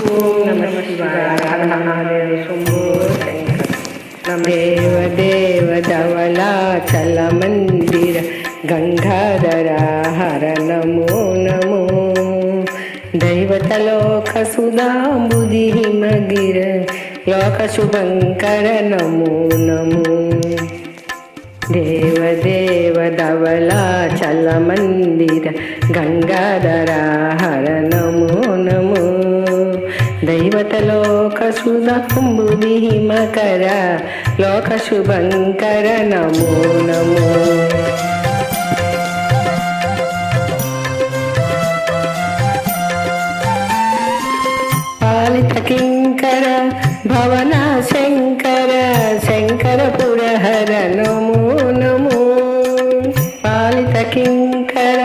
ओम नमः शिवाय। हर हर महादेव। शंभो शंकर। देव देव धवलाचल मंदिर गंगाधर हर नमो नमो। दैवतलोक सुधांबुधि हिमगिर लोक शुभंकर नमो नमो। देव देव धवलाचल मंदिर गंगाधर हर नमो नमो। दैवतलोक सुधांबुधि हिमकर लोक शुभंकर नमो नमो। पालित किंकर भवना शंकर शंकर पुरहर नमो नमो। पालित किंकर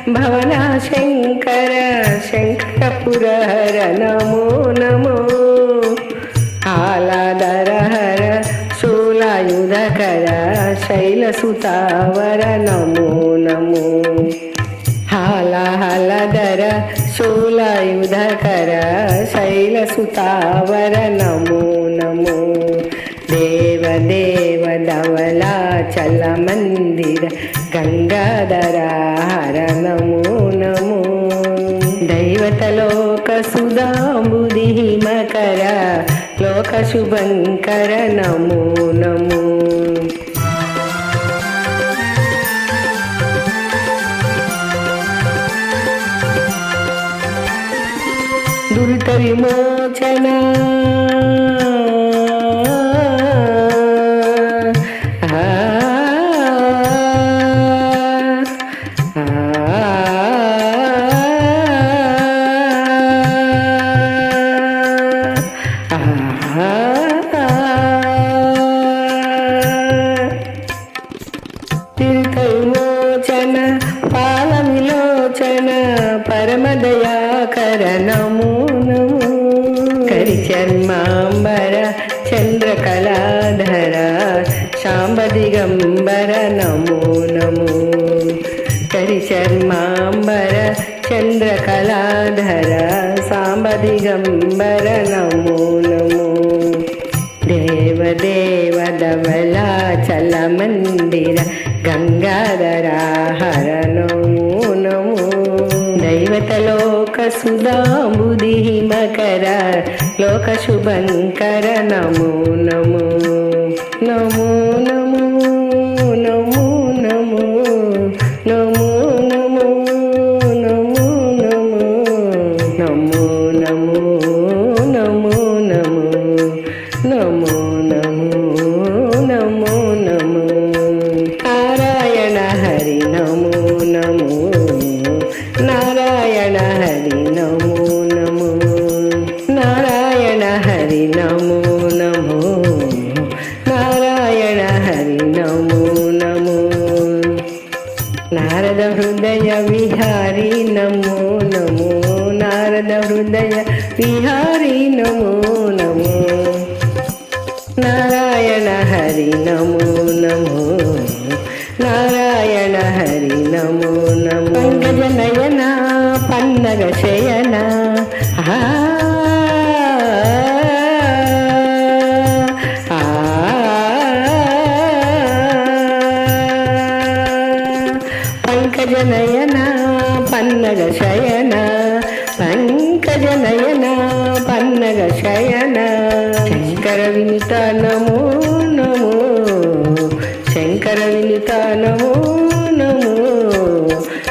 भवना शंकर शंकर पुरहर नमो नमो। हालाधर हर शूलायुधकर शैलसुतावर नमो नमो। हाला हालाधर शूलायुधकर शैलसुतावर नमो नमो। देव देव धवलाचल मंदिर गंगाधर हर नमो नमो। दैवतलोक सुधांबुधि हिमकर लोक शुभंकर नमो नमो। दुरित विमोचन तीर्थ विमोचन पाल विलोचन परम दयाकर नमो नमो। करिचर्मांबर चंद्रकलाधर शांब दिगंबर नमो नमो। करिचर्मांबर चंद्रकलाधर सांब दिगंबर नमो नमो। देव देव धवलाचल मंदिर गंगाधर हर नमो नमो। दैवतलोक सुधांबुधि हिमकर लोक शुभंकर नमो नमो। नमो नमो नमो नमो नमो नमो नमो नमो नमो नमो नमो नमो नमो नमो। नारायण हरि नमो नमो। नारायण हरि नमो नमो। नारायण हरि नमो नमो। नारायण हरि नमो नमो। नारद हृदय विहारी नमो नमो। नारद हृदय विहारी नमो नमो। नारायण हरि नमो नमो। नारायण हरि नमो नमो। पंकज नयन पन्नग शयन पंकज नयन पन्नग शयन पंकज नयन पन्नग शयन। शंकर विनित नमो नमो। शंकर विनित नमो नमो।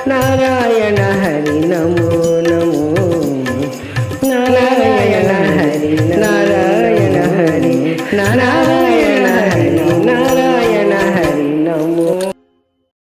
नारायण हरि नमो